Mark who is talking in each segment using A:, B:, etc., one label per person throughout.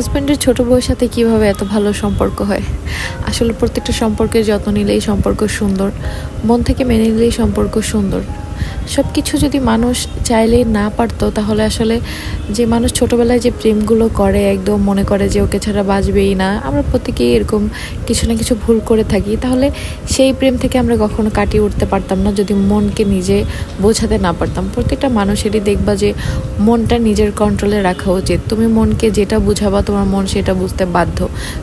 A: হাজব্যান্ডের ছোট বউয়ের সাথে কিভাবে এত ভালো সম্পর্ক হয়। আসলে প্রত্যেকটা সম্পর্কের যত্ন নিলেই সম্পর্ক সুন্দর, মন থেকে মেনে নিলেই সম্পর্ক সুন্দর। সব কিছু যদি মানুষ চাইলেই না পারতো তাহলে আসলে যে মানুষ ছোটোবেলায় যে প্রেমগুলো করে একদম মনে করে যে ওকে ছাড়া বাঁচবেই না, আমরা প্রত্যেকেই এরকম কিছু না কিছু ভুল করে থাকি। তাহলে সেই প্রেম থেকে আমরা কখনো কাটিয়ে উঠতে পারতাম না যদি মনকে নিজে বোঝাতে না পারতাম। প্রত্যেকটা মানুষেরই দেখবা যে মনটা নিজের কন্ট্রোলে রাখা উচিত। তুমি মনকে যেটা বুঝাবা তোমার মন সেটা বুঝতে বাধ্য।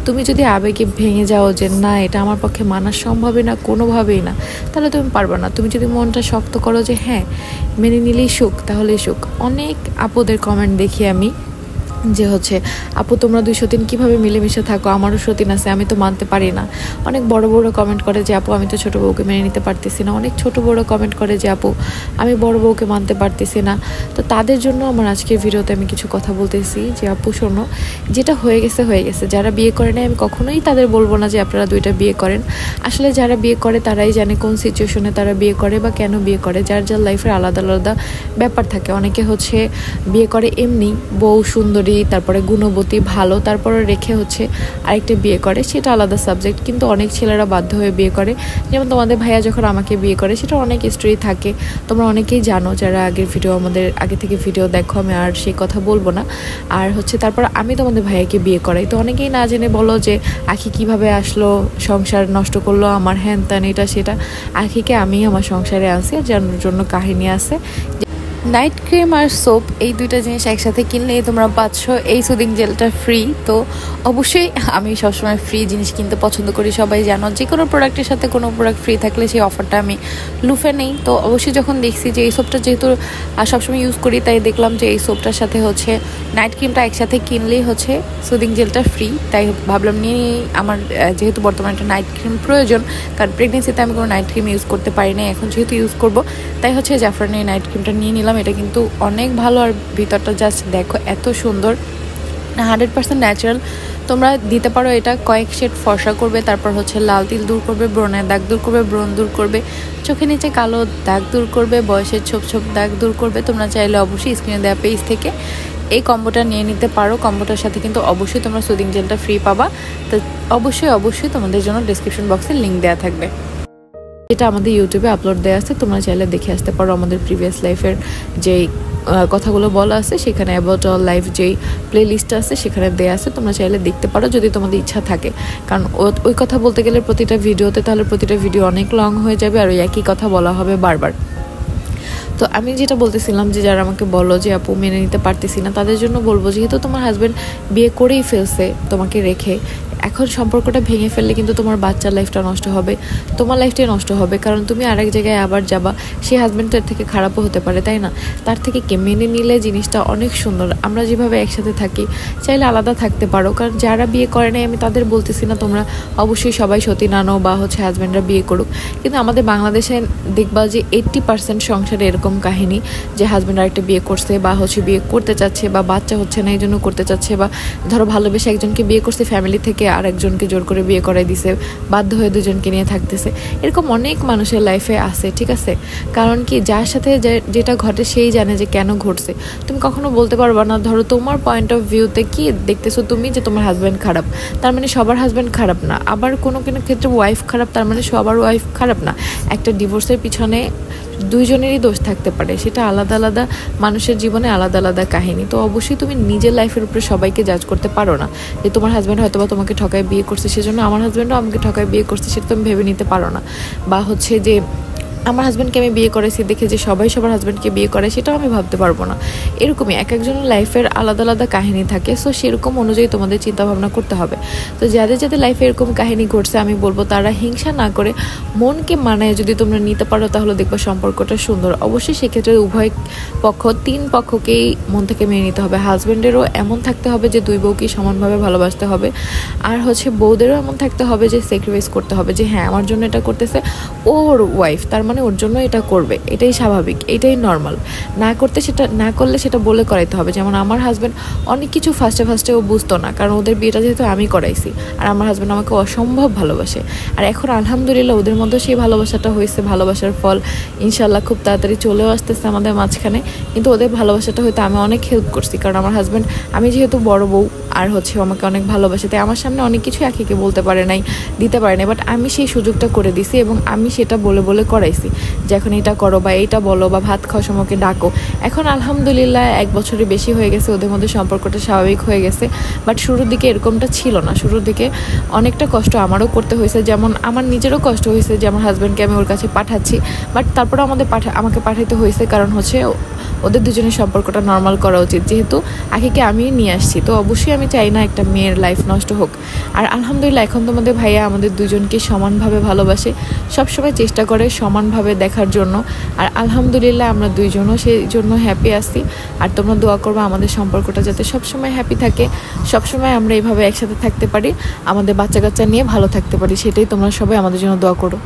A: তুমি যদি আবেগে ভেঙে যাও যে না এটা আমার পক্ষে মানা সম্ভবই না, কোনোভাবেই না, তাহলে তুমি পারবে না। তুমি যদি মনটা শক্ত করো যে হ্যাঁ মেনে নিলেই সুখ, তাহলেই সুখ। অনেক আপুদের কমেন্ট দেখি আমি যে আপু তোমরা 200 দিন কীভাবে মিলেমিশে থাকো, আমারও সতীন আছে, আমি তো মানতে পারি না। অনেক বড় বড় কমেন্ট করে যে আপু আমি তো ছোটো বউকে মেনে নিতে পারতেছি না। অনেক ছোট বড় কমেন্ট করে যে আপু আমি বড় বউকে মানতে পারতেছি না। তো তাদের জন্য আমার আজকের ভিডিওতে আমি কিছু কথা বলতেছি যে আপু শোনো, যেটা হয়ে গেছে হয়ে গেছে। যারা বিয়ে করে নেয় আমি কখনোই তাদের বলবো না যে আপনারা 2টা বিয়ে করেন। আসলে যারা বিয়ে করে তারাই জানে কোন সিচুয়েশনে তারা বিয়ে করে বা কেন বিয়ে করে। যার যার লাইফের আলাদা আলাদা ব্যাপার থাকে। অনেকে বিয়ে করে এমনি বউ সুন্দরী, তারপরে গুণবতী ভালো, তারপরে রেখে আরেকটা বিয়ে করে, সেটা আলাদা সাবজেক্ট। কিন্তু অনেক ছেলেরা বাধ্য হয়ে বিয়ে করে। যেমন তোমাদের ভাইয়া যখন আমাকে বিয়ে করে, সেটা অনেক স্টোরি থাকে, তোমরা অনেকেই জানো যারা আমাদের আগে থেকে ভিডিও দেখো, আমি আর সেই কথা বলবো না। আর তারপর আমি তোমাদের ভাইয়াকে বিয়ে করাই। তো অনেকেই না জেনে বলো যে আখি কিভাবে আসলো, সংসার নষ্ট করলো আমার, হ্যান ত্যান এটা সেটা। আখিকে আমি আমার সংসারে আনছি, আর যার জন্য কাহিনী আছে। নাইট ক্রিম আর সোপ এই 2টা জিনিস একসাথে কিনলেই তোমরা পাচ্ছ এই সুদিং জেলটা ফ্রি। তো অবশ্যই আমি সবসময় ফ্রি জিনিস কিনতে পছন্দ করি, সবাই জানো। যে কোনো প্রোডাক্টের সাথে কোনো প্রোডাক্ট ফ্রি থাকলে সেই অফারটা আমি লুফে নেই। তো অবশ্যই যখন দেখছি যে এই সোপটা যেহেতু সবসময় ইউজ করি, তাই দেখলাম যে এই সোপটার সাথে নাইট ক্রিমটা একসাথে কিনলেই সুদিং জেলটা ফ্রি। তাই ভাবলাম নিয়ে আমার যেহেতু বর্তমানে একটা নাইট ক্রিম প্রয়োজন, কারণ প্রেগনেন্সিতে আমি কোনো নাইট ক্রিম ইউজ করতে পারি না, এখন যেহেতু ইউজ করবো তাই জাফরানের নাইট ক্রিমটা নিয়ে নিলাম। এটা কিন্তু অনেক ভালো, আর ভিতরটা জাস্ট দেখো এত সুন্দর, 100% ন্যাচারাল। তোমরা দিতে পারো এটা, কয়েক শেড ফর্সা করবে, তারপর লাল তিল দূর করবে, ব্রণের দাগ দূর করবে, ব্রণ দূর করবে, চোখের নিচে কালো দাগ দূর করবে, বয়সের ছোপ ছোপ দাগ দূর করবে। তোমরা চাইলে অবশ্যই স্ক্রিনে দেওয়া পেজ থেকে এই কম্বোটা নিয়ে নিতে পারো। কম্বোটার সাথে কিন্তু অবশ্যই তোমরা সুদিং জেলটা ফ্রি পাবা। তো অবশ্যই তোমাদের জন্য ডিসক্রিপশন বক্সে লিঙ্ক দেওয়া থাকবে, যেটা আমাদের ইউটিউবে আপলোড দেওয়া আছে। তোমরা চাইলে দেখে আসতে পারো। আমাদের প্রিভিয়াস লাইফের যেই কথাগুলো বলা আছে সেখানে অ্যাবাউট অল লাইফ যেই প্লে লিস্ট আছে সেখানে দেওয়া আছে, তোমরা চাইলে দেখতে পারো যদি তোমাদের ইচ্ছা থাকে। কারণ ওই কথা বলতে গেলে প্রতিটা ভিডিওতে, তাহলে প্রতিটা ভিডিও অনেক লং হয়ে যাবে, আর ওই একই কথা বলা হবে বারবার। তো আমি যেটা বলতেছিলাম যে যারা আমাকে বলো যে আপু মেনে নিতে পারতেছি না, তাদের জন্য বলবো যেহেতু তোমার হাজব্যান্ড বিয়ে করেই ফেলছে তোমাকে রেখে, এখন সম্পর্কটা ভেঙে ফেললে কিন্তু তোমার বাচ্চার লাইফটা নষ্ট হবে, তোমার লাইফটাই নষ্ট হবে। কারণ তুমি আরেক জায়গায় আবার যাবা, সেই হাজব্যান্ড তো এর থেকে খারাপও হতে পারে, তাই না? তার থেকে মেনে নিলে জিনিসটা অনেক সুন্দর। আমরা যেভাবে একসাথে থাকি, চাইলে আলাদা থাকতে পারো। কারণ যারা বিয়ে করে নাই আমি তাদের বলতেছি না তোমরা অবশ্যই সবাই সতীন আনো বা হাজব্যান্ডরা বিয়ে করুক, কিন্তু আমাদের বাংলাদেশে দেখবা যে 80% সংসারে এরকম কাহিনী যে হাজব্যান্ড আরেকটা বিয়ে করছে বা বিয়ে করতে চাচ্ছে, বা বাচ্চা হচ্ছে না এই জন্য করতে চাচ্ছে, বা ধরো ভালোবেসে একজনকে বিয়ে করছে ফ্যামিলি থেকে, আর একজনকে জোর করে বিয়ে করাই দিছে, বাধ্য হয়ে দুজনকে নিয়ে থাকতেছে। এরকম অনেক মানুষের লাইফে আছে, ঠিক আছে? কারণ কি যার সাথে যেটা ঘটে সেই জানে যে কেন ঘটছে। তুমি কখনো বলতে পারবা না, ধরো তোমার পয়েন্ট অফ ভিউতে কি দেখতেছো তুমি যে তোমার হাজব্যান্ড খারাপ, তার মানে সবার হাজব্যান্ড খারাপ না। আবার কোনো ক্ষেত্রে ওয়াইফ খারাপ, তার মানে সবার ওয়াইফ খারাপ না। একটা ডিভোর্সের পিছনে দুইজনেরই দোষ থাকতে পারে, সেটা আলাদা আলাদা মানুষের জীবনে আলাদা আলাদা কাহিনী। তো অবশ্যই তুমি নিজের লাইফের উপরে সবাইকে জাজ করতে পারো না যে তোমার হাজব্যান্ড হয়তো বা তোমাকে ঠকায় বিয়ে করছে, সেজন্য আমার হাজব্যান্ডও আমাকে ঠকায় বিয়ে করছে, সেটা তুমি ভেবে নিতে পারো না। বা যে আমার হাজব্যান্ডকে আমি বিয়ে করেছি দেখে যে সবাই সবার হাজব্যান্ডকে বিয়ে করে, সেটাও আমি ভাবতে পারবো না। এরকমই এক একজনের লাইফের আলাদা আলাদা কাহিনী থাকে। সো সেরকম অনুযায়ী তোমাদের চিন্তাভাবনা করতে হবে। তো যাদের যাদের লাইফে এরকম কাহিনী ঘটছে, আমি বলবো তারা হিংসা না করে মনকে মানায় যদি তোমরা নিতে পারো, তাহলে দেখবা সম্পর্কটা সুন্দর। অবশ্যই সেক্ষেত্রে উভয় পক্ষ, 3 পক্ষকেই মন থেকে মেনে নিতে হবে। হাজব্যান্ডেরও এমন থাকতে হবে যে 2 বউকেই সমানভাবে ভালোবাসতে হবে, আর বউদেরও এমন থাকতে হবে যে স্যাক্রিফাইস করতে হবে যে হ্যাঁ আমার জন্য এটা করতেছে ওর ওয়াইফ, তার মানে ওর জন্য এটা করবে, এটাই স্বাভাবিক, এটাই নর্মাল। না করলে সেটা বলে করাইতে হবে। যেমন আমার হাজব্যান্ড অনেক কিছু ফার্স্টে ও বুঝতো না, কারণ ওদের বিয়েটা যেহেতু আমি করাইছি, আর আমার হাজব্যান্ড আমাকে অসম্ভব ভালোবাসে। আর এখন আলহামদুলিল্লাহ ওদের মধ্যে সেই ভালোবাসাটা হয়েছে, ভালোবাসার ফল ইনশাল্লাহ খুব তাড়াতাড়ি চলেও আসতেছে আমাদের মাঝখানে। কিন্তু ওদের ভালোবাসাটা হয়তো আমি অনেক হেল্প করছি, কারণ আমার হাজব্যান্ড, আমি যেহেতু বড় বউ, আর হচ্ছে আমাকে অনেক ভালোবাসে। তাই আমার সামনে অনেক কিছু আখিকে বলতে পারে নাই, দিতে পারে নাই, বাট আমি সেই সুযোগটা করে দিছি এবং আমি সেটা বলে বলে করাইছি যে এখন এটা করো বা এইটা বলো বা ভাত খাওয়ার সময় ওকে ডাকো। এখন আলহামদুলিল্লাহ 1 বছরের বেশি হয়ে গেছে, ওদের মধ্যে সম্পর্কটা স্বাভাবিক হয়ে গেছে। বাট শুরুর দিকে এরকমটা ছিল না, শুরুর দিকে অনেকটা কষ্ট আমারও করতে হয়েছে, যেমন আমার নিজেরও কষ্ট হয়েছে যে আমার হাজব্যান্ডকে আমি ওর কাছে পাঠাচ্ছি, বাট তারপরে আমাকে পাঠাইতে হয়েছে, কারণ হচ্ছে ওদের দুজনের সম্পর্কটা নর্মাল করা উচিত। যেহেতু আখিকে আমি নিয়ে আসছি, তো অবশ্যই আমি চাই না একটা মেয়ের লাইফ নষ্ট হোক। আর আলহামদুলিল্লাহ এখন তোমাদের ভাইয়া আমাদের দুজনকে সমানভাবে ভালোবাসে, সবসময় চেষ্টা করে সমানভাবে দেখার জন্য। আর আলহামদুলিল্লাহ আমরা দুইজনও সেই জন্য হ্যাপি আছি। আর তোমরা দোয়া করবো আমাদের সম্পর্কটা যাতে সবসময় হ্যাপি থাকে, সবসময় আমরা এইভাবে একসাথে থাকতে পারি, আমাদের বাচ্চা কাচ্চা নিয়ে ভালো থাকতে পারি, সেটাই তোমরা সবাই আমাদের জন্য দোয়া করো।